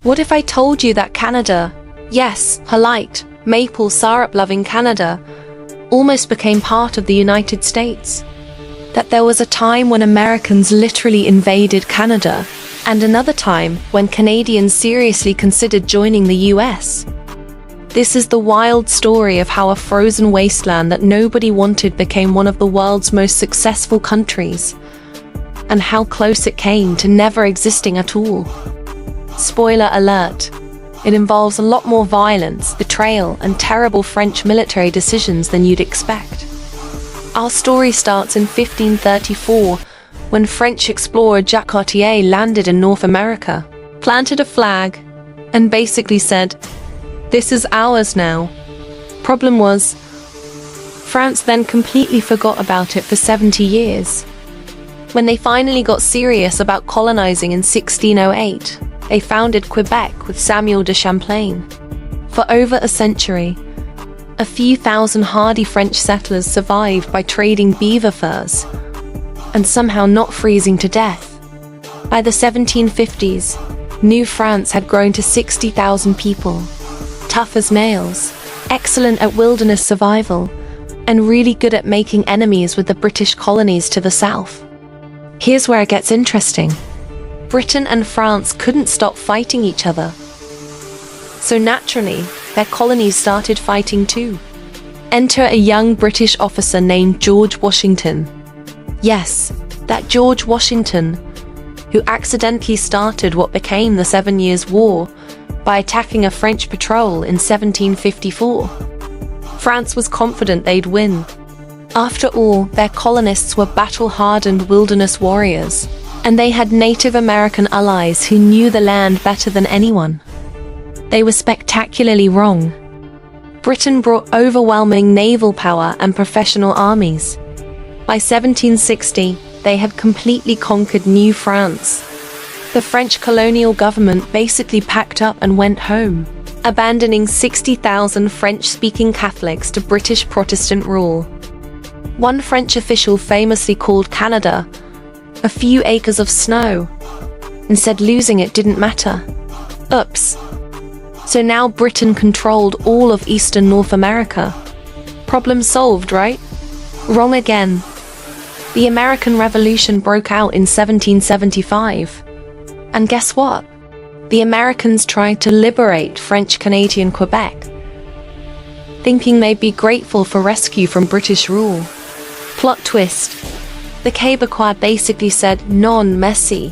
What if I told you that Canada, yes, polite, maple syrup-loving Canada, almost became part of the United States? That there was a time when Americans literally invaded Canada, and another time when Canadians seriously considered joining the US? This is the wild story of how a frozen wasteland that nobody wanted became one of the world's most successful countries, and how close it came to never existing at all. Spoiler alert, it involves a lot more violence, betrayal, and terrible French military decisions than you'd expect. Our story starts in 1534, when French explorer Jacques Cartier landed in North America, planted a flag, and basically said, "This is ours now." Problem was, France then completely forgot about it for 70 years. When they finally got serious about colonizing in 1608, they founded Quebec with Samuel de Champlain. For over a century, a few thousand hardy French settlers survived by trading beaver furs and somehow not freezing to death. By the 1750s, New France had grown to 60,000 people, tough as nails, excellent at wilderness survival, and really good at making enemies with the British colonies to the south. Here's where it gets interesting. Britain and France couldn't stop fighting each other. So naturally, their colonies started fighting too. Enter a young British officer named George Washington. Yes, that George Washington, who accidentally started what became the 7 Years' War by attacking a French patrol in 1754. France was confident they'd win. After all, their colonists were battle-hardened wilderness warriors, and they had Native American allies who knew the land better than anyone. They were spectacularly wrong. Britain brought overwhelming naval power and professional armies. By 1760, they had completely conquered New France. The French colonial government basically packed up and went home, abandoning 60,000 French-speaking Catholics to British Protestant rule. One French official famously called Canada a few acres of snow, and said losing it didn't matter. Oops. So now Britain controlled all of eastern North America. Problem solved, right? Wrong again. The American Revolution broke out in 1775. And guess what? The Americans tried to liberate French-Canadian Quebec, thinking they'd be grateful for rescue from British rule. Plot twist. The Quebecois basically said non merci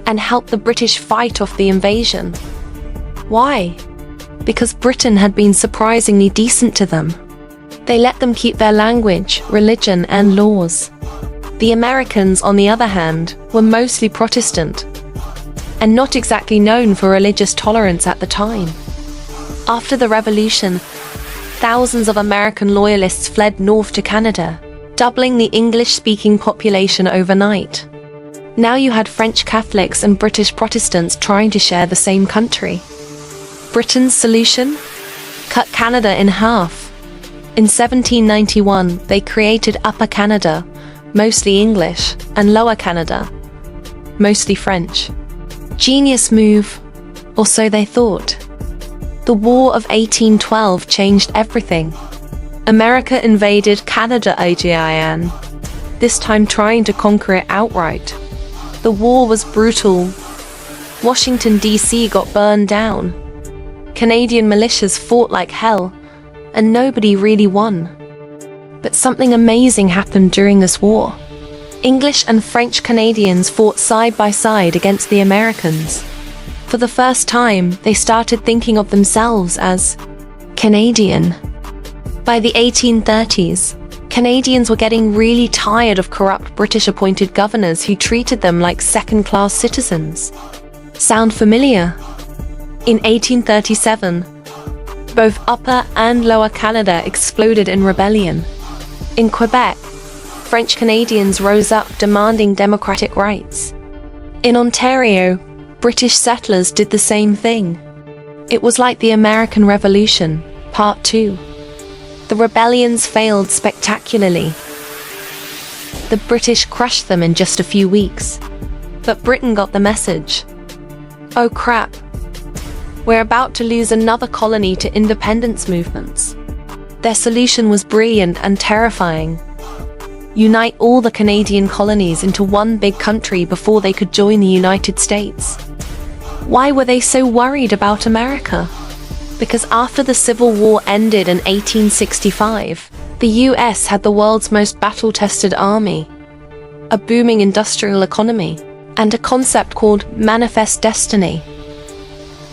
and helped the British fight off the invasion. Why? Because Britain had been surprisingly decent to them. They let them keep their language, religion, and laws. The Americans, on the other hand, were mostly Protestant and not exactly known for religious tolerance at the time. After the Revolution, thousands of American loyalists fled north to Canada, doubling the English-speaking population overnight. Now you had French Catholics and British Protestants trying to share the same country. Britain's solution? Cut Canada in half. In 1791, they created Upper Canada, mostly English, and Lower Canada, mostly French. Genius move, or so they thought. The War of 1812 changed everything. America invaded Canada again, this time trying to conquer it outright. The war was brutal. Washington, D.C. got burned down. Canadian militias fought like hell, and nobody really won. But something amazing happened during this war. English and French Canadians fought side by side against the Americans. For the first time, they started thinking of themselves as Canadian. By the 1830s, Canadians were getting really tired of corrupt British-appointed governors who treated them like second-class citizens. Sound familiar? In 1837, both Upper and Lower Canada exploded in rebellion. In Quebec, French Canadians rose up demanding democratic rights. In Ontario, British settlers did the same thing. It was like the American Revolution, Part 2. The rebellions failed spectacularly. The British crushed them in just a few weeks. But Britain got the message. Oh crap, We're about to lose another colony to independence movements. Their solution was brilliant and terrifying. Unite all the Canadian colonies into one big country before they could join the United States. Why were they so worried about America? Because after the Civil War ended in 1865, the US had the world's most battle-tested army, a booming industrial economy, and a concept called manifest destiny.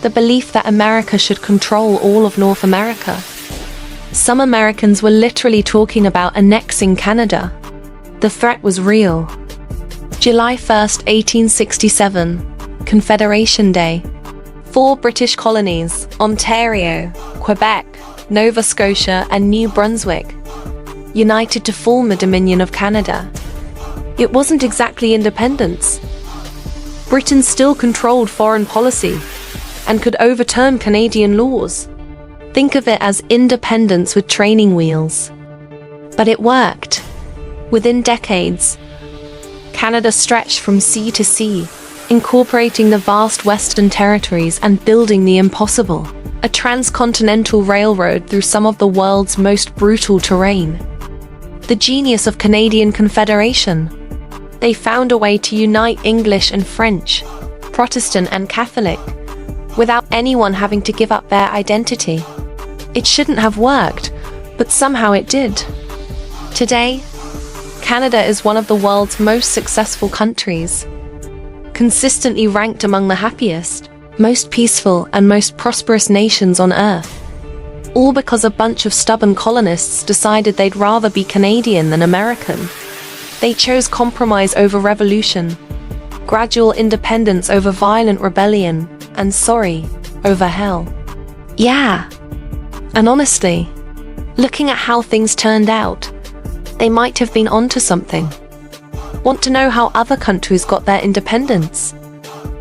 The belief that America should control all of North America. Some Americans were literally talking about annexing Canada. The threat was real. July 1st, 1867, Confederation Day. 4 British colonies, Ontario, Quebec, Nova Scotia, and New Brunswick, united to form the Dominion of Canada. It wasn't exactly independence. Britain still controlled foreign policy and could overturn Canadian laws. Think of it as independence with training wheels. But it worked. Within decades, Canada stretched from sea to sea, incorporating the vast Western territories and building the impossible, a transcontinental railroad through some of the world's most brutal terrain. The genius of Canadian Confederation. They found a way to unite English and French, Protestant and Catholic, without anyone having to give up their identity. It shouldn't have worked, but somehow it did. Today, Canada is one of the world's most successful countries, consistently ranked among the happiest, most peaceful, and most prosperous nations on Earth. All because a bunch of stubborn colonists decided they'd rather be Canadian than American. They chose compromise over revolution, gradual independence over violent rebellion, and sorry over hell. Yeah. And honestly, looking at how things turned out, they might have been onto something. Want to know how other countries got their independence?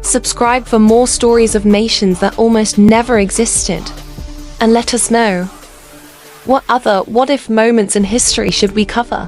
Subscribe for more stories of nations that almost never existed. And let us know, what other what-if moments in history should we cover?